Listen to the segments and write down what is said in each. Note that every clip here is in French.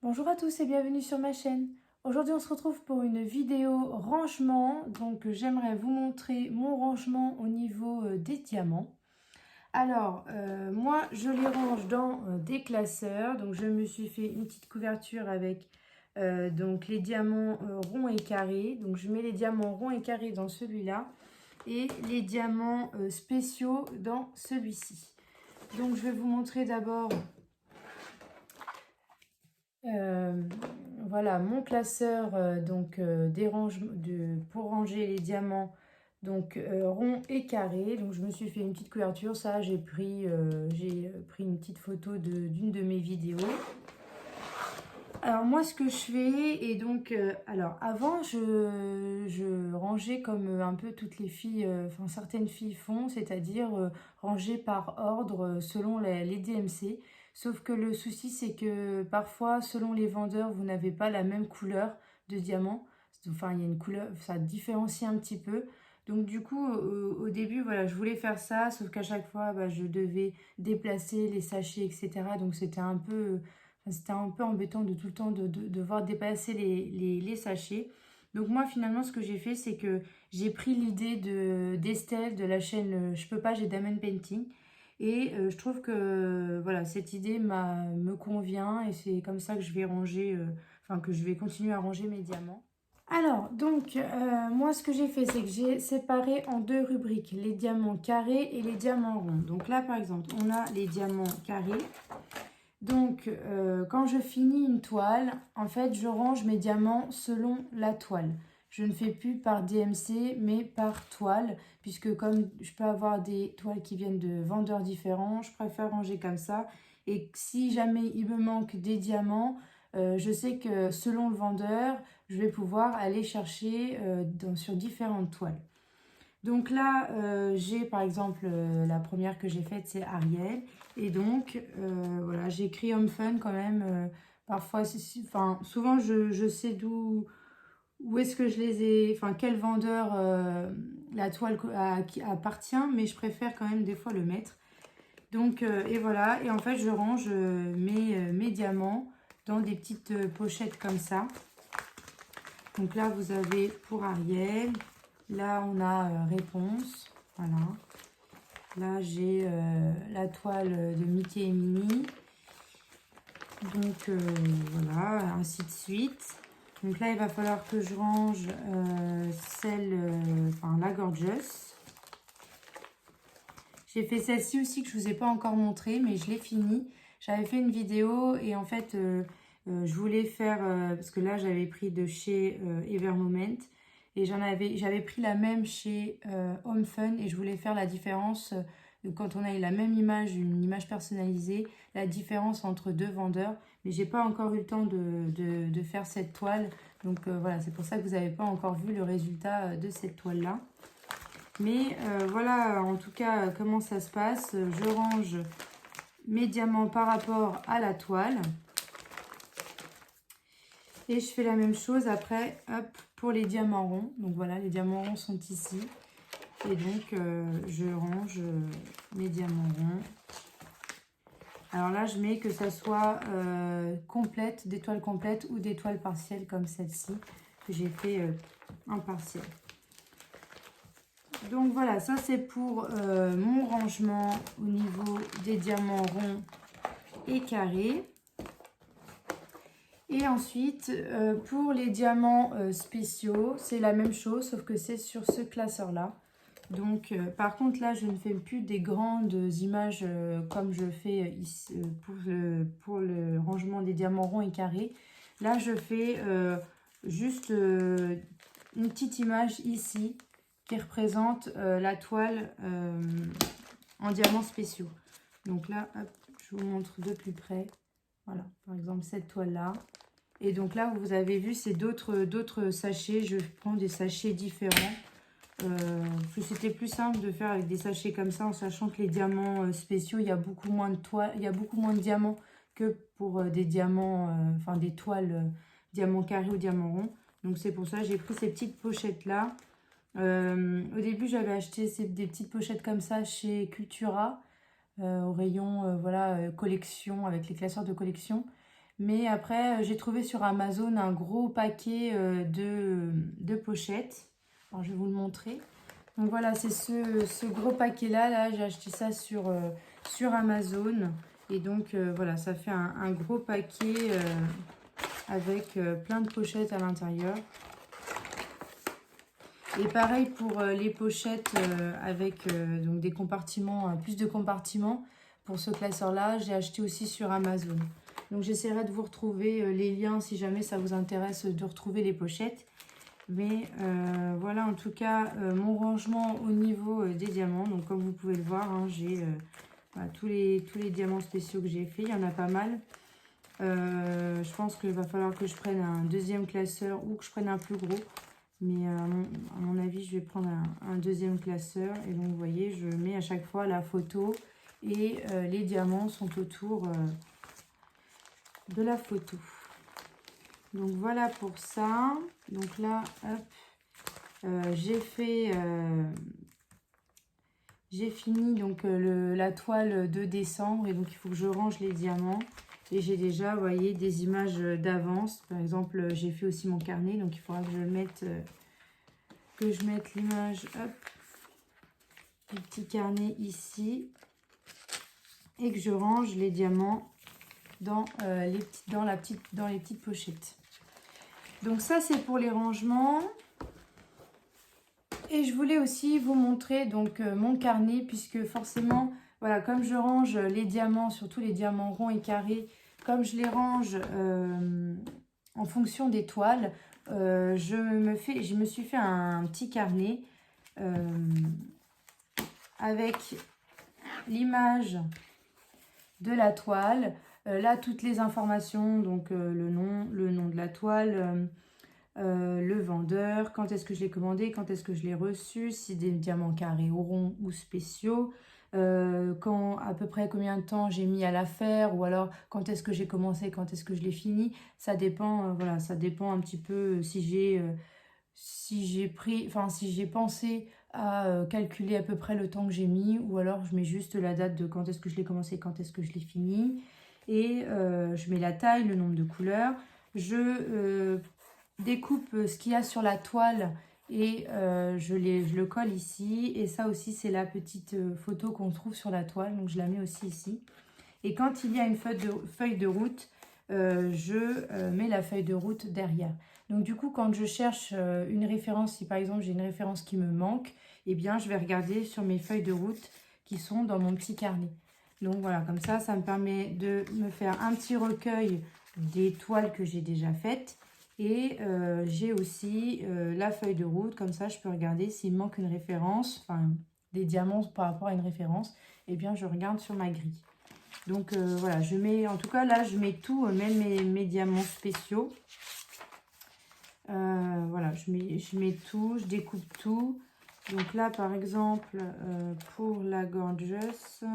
Bonjour à tous et bienvenue sur ma chaîne. Aujourd'hui on se retrouve pour une vidéo rangement. Donc j'aimerais vous montrer mon rangement au niveau des diamants. Alors moi je les range dans des classeurs. Donc je me suis fait une petite couverture avec donc les diamants ronds et carrés. Donc je mets les diamants ronds et carrés dans celui-là et les diamants spéciaux dans celui-ci. Donc je vais vous montrer d'abord voilà mon classeur pour ranger les diamants donc ronds et carrés. Donc je me suis fait une petite couverture, ça j'ai pris une petite photo d'une de mes vidéos. Alors moi ce que je fais, et donc alors avant je rangeais comme un peu toutes les filles, enfin certaines filles font, c'est-à-dire ranger par ordre selon les DMC. Sauf que le souci c'est que parfois selon les vendeurs vous n'avez pas la même couleur de diamant. Enfin il y a une couleur, ça différencie un petit peu. Donc du coup au début voilà je voulais faire ça, sauf qu'à chaque fois bah, je devais déplacer les sachets etc. Donc c'était un peu embêtant de tout le temps de devoir dépasser les sachets. Donc moi finalement ce que j'ai fait c'est que j'ai pris l'idée d'Estelle de la chaîne Je peux pas, j'ai Diamond Painting. Et je trouve que voilà, cette idée me convient et c'est comme ça que je vais ranger, enfin que je vais continuer à ranger mes diamants. Alors, donc, moi, ce que j'ai fait, c'est que j'ai séparé en deux rubriques, les diamants carrés et les diamants ronds. Donc là, par exemple, on a les diamants carrés. Donc, quand je finis une toile, en fait, je range mes diamants selon la toile. Je ne fais plus par DMC, mais par toile, puisque comme je peux avoir des toiles qui viennent de vendeurs différents, je préfère ranger comme ça. Et si jamais il me manque des diamants, je sais que selon le vendeur, je vais pouvoir aller chercher sur différentes toiles. Donc là, j'ai par exemple, la première que j'ai faite, c'est Ariel. Et donc, voilà, j'écris Homme Fun quand même. Parfois, enfin, souvent, je sais où est-ce que je les ai, enfin, quel vendeur la toile qui appartient, mais je préfère quand même des fois le mettre. Donc, et voilà, et en fait, je range mes diamants dans des petites pochettes comme ça. Donc là, vous avez pour Ariel. Là, on a réponse. Voilà. Là, j'ai la toile de Mickey et Minnie. Donc, voilà, ainsi de suite. Donc là, il va falloir que je range enfin, la Gorgeous. J'ai fait celle-ci aussi que je ne vous ai pas encore montré, mais je l'ai finie. J'avais fait une vidéo et en fait, je voulais faire, parce que là, j'avais pris de chez Evermoment. Et j'avais pris la même chez Home Fun et je voulais faire la différence, quand on a eu la même image, une image personnalisée, la différence entre deux vendeurs. Mais j'ai pas encore eu le temps de faire cette toile. Donc voilà, c'est pour ça que vous n'avez pas encore vu le résultat de cette toile-là. Mais voilà en tout cas comment ça se passe. Je range mes diamants par rapport à la toile. Et je fais la même chose après, hop, pour les diamants ronds. Donc voilà, les diamants ronds sont ici. Et donc, je range mes diamants ronds. Alors là, je mets que ça soit complète, des toiles complètes ou des toiles partielles comme celle-ci, que j'ai fait en partiel. Donc voilà, ça c'est pour mon rangement au niveau des diamants ronds et carrés. Et ensuite, pour les diamants spéciaux, c'est la même chose, sauf que c'est sur ce classeur-là. Donc, par contre, là, je ne fais plus des grandes images comme je fais ici, pour le rangement des diamants ronds et carrés. Là, je fais juste une petite image ici qui représente la toile en diamants spéciaux. Donc là, hop, je vous montre de plus près. Voilà, par exemple, cette toile-là. Et donc là, vous avez vu, c'est d'autres sachets. Je prends des sachets différents. C'était plus simple de faire avec des sachets comme ça, en sachant que les diamants spéciaux, il y a beaucoup moins de toiles, il y a beaucoup moins de diamants que pour des diamants, enfin des toiles diamants carrés ou diamants ronds. Donc c'est pour ça que j'ai pris ces petites pochettes-là. Au début, j'avais acheté des petites pochettes comme ça chez Cultura, au rayon voilà, collection, avec les classeurs de collection. Mais après, j'ai trouvé sur Amazon un gros paquet de pochettes. Alors, je vais vous le montrer. Donc voilà, c'est ce gros paquet-là. Là, j'ai acheté ça sur Amazon. Et donc, voilà, ça fait un gros paquet avec plein de pochettes à l'intérieur. Et pareil pour les pochettes avec donc des compartiments, plus de compartiments. Pour ce classeur-là, j'ai acheté aussi sur Amazon. Donc j'essaierai de vous retrouver les liens si jamais ça vous intéresse de retrouver les pochettes. Mais voilà en tout cas mon rangement au niveau des diamants. Donc comme vous pouvez le voir, hein, j'ai voilà, tous les diamants spéciaux que j'ai fait. Il y en a pas mal. Je pense qu'il va falloir que je prenne un deuxième classeur ou que je prenne un plus gros. Mais à mon avis, je vais prendre un deuxième classeur. Et donc, vous voyez, je mets à chaque fois la photo. Et les diamants sont autour de la photo. Donc, voilà pour ça. Donc là, hop, j'ai fini donc, la toile de décembre. Et donc, il faut que je range les diamants. Et j'ai déjà, vous voyez, des images d'avance. Par exemple, j'ai fait aussi mon carnet. Donc, il faudra que je le mette... que je mette l'image du petit carnet ici et que je range les diamants dans les petites pochettes. Donc ça c'est pour les rangements. Et je voulais aussi vous montrer donc mon carnet, puisque forcément voilà, comme je range les diamants, surtout les diamants ronds et carrés, comme je les range en fonction des toiles, je me suis fait un petit carnet avec l'image de la toile, là toutes les informations, donc le nom de la toile, le vendeur, quand est-ce que je l'ai commandé, quand est-ce que je l'ai reçu, si des diamants carrés ou ronds ou spéciaux, quand à peu près combien de temps j'ai mis à la faire, ou alors quand est-ce que j'ai commencé, quand est-ce que je l'ai fini. Ça dépend, voilà, ça dépend un petit peu si j'ai pensé à calculer à peu près le temps que j'ai mis, ou alors je mets juste la date de quand est-ce que je l'ai commencé, quand est-ce que je l'ai fini, et je mets la taille, le nombre de couleurs, je découpe ce qu'il y a sur la toile et je le colle ici. Et ça aussi c'est la petite photo qu'on trouve sur la toile, donc je la mets aussi ici. Et quand il y a une feuille de route, je mets la feuille de route derrière. Donc du coup, quand je cherche une référence, si par exemple j'ai une référence qui me manque, eh bien je vais regarder sur mes feuilles de route qui sont dans mon petit carnet. Donc voilà, comme ça me permet de me faire un petit recueil des toiles que j'ai déjà faites. Et j'ai aussi la feuille de route, comme ça je peux regarder s'il me manque une référence, enfin des diamants par rapport à une référence, eh bien je regarde sur ma grille. Donc voilà, je mets, en tout cas là je mets tout, même mes diamants spéciaux. Voilà, je mets tout, je découpe tout. Donc là par exemple pour la Gorgeous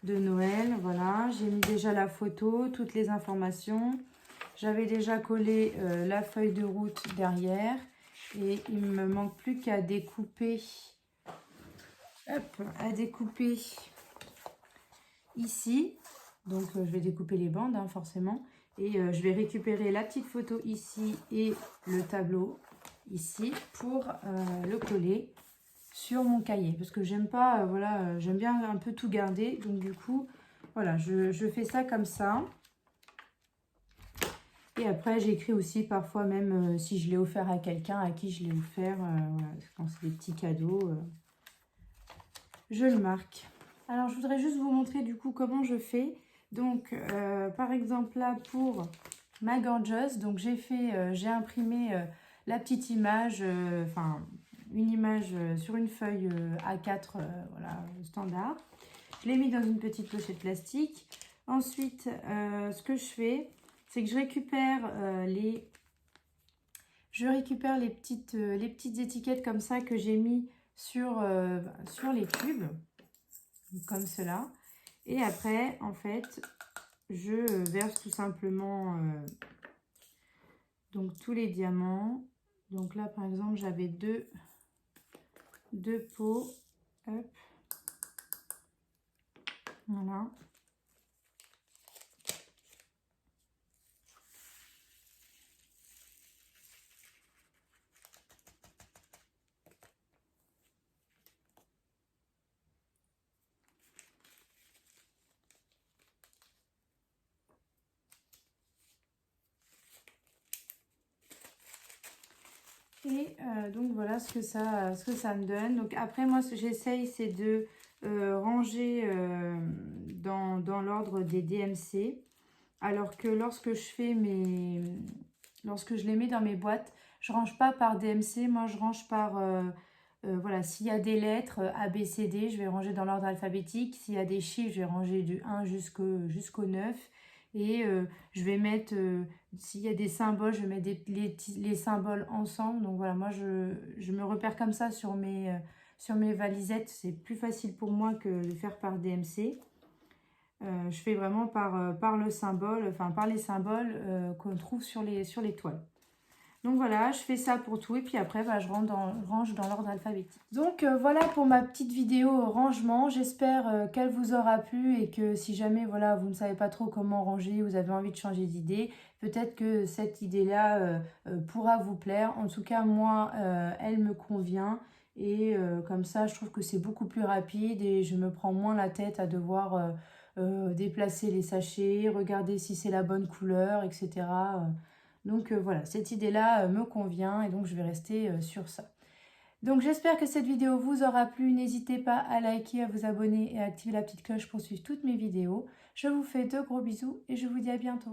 de Noël, voilà, j'ai mis déjà la photo, toutes les informations. J'avais déjà collé la feuille de route derrière. Et il ne me manque plus qu'à découper, ici. Donc je vais découper les bandes hein, forcément. Et je vais récupérer la petite photo ici et le tableau ici pour le coller sur mon cahier. Parce que j'aime pas, voilà, j'aime bien un peu tout garder. Donc du coup, voilà, je fais ça comme ça. Et après, j'écris aussi parfois même si je l'ai offert à quelqu'un, à qui je l'ai offert. Voilà, quand c'est des petits cadeaux, je le marque. Alors, je voudrais juste vous montrer du coup comment je fais. Donc, par exemple, là, pour ma Gorgeous, donc j'ai imprimé la petite image, enfin, une image sur une feuille A4, voilà, standard. Je l'ai mis dans une petite pochette plastique. Ensuite, ce que je fais, c'est que je récupère les petites étiquettes comme ça que j'ai mis sur les tubes, comme cela. Et après, en fait, je verse tout simplement donc tous les diamants. Donc là, par exemple, j'avais deux pots. Hop. Voilà. Et donc voilà ce que ça me donne. Donc après moi ce que j'essaye c'est de ranger dans l'ordre des DMC. Alors que lorsque lorsque je les mets dans mes boîtes, je range pas par DMC, moi je range par, voilà, s'il y a des lettres A, B, C, D, je vais ranger dans l'ordre alphabétique. S'il y a des chiffres, je vais ranger du 1 jusqu'au 9. Et je vais mettre, s'il y a des symboles, je vais mettre les symboles ensemble. Donc voilà, moi je me repère comme ça sur mes valisettes. C'est plus facile pour moi que de faire par DMC. Je fais vraiment par le symbole, enfin par les symboles qu'on trouve sur les toiles. Donc voilà, je fais ça pour tout et puis après bah, je range dans l'ordre alphabétique. Donc voilà pour ma petite vidéo rangement. J'espère qu'elle vous aura plu et que si jamais voilà, vous ne savez pas trop comment ranger, vous avez envie de changer d'idée, peut-être que cette idée-là pourra vous plaire. En tout cas, moi, elle me convient. Et comme ça, je trouve que c'est beaucoup plus rapide et je me prends moins la tête à devoir déplacer les sachets, regarder si c'est la bonne couleur, etc. Donc voilà, cette idée-là me convient et donc je vais rester sur ça. Donc j'espère que cette vidéo vous aura plu. N'hésitez pas à liker, à vous abonner et à activer la petite cloche pour suivre toutes mes vidéos. Je vous fais de gros bisous et je vous dis à bientôt.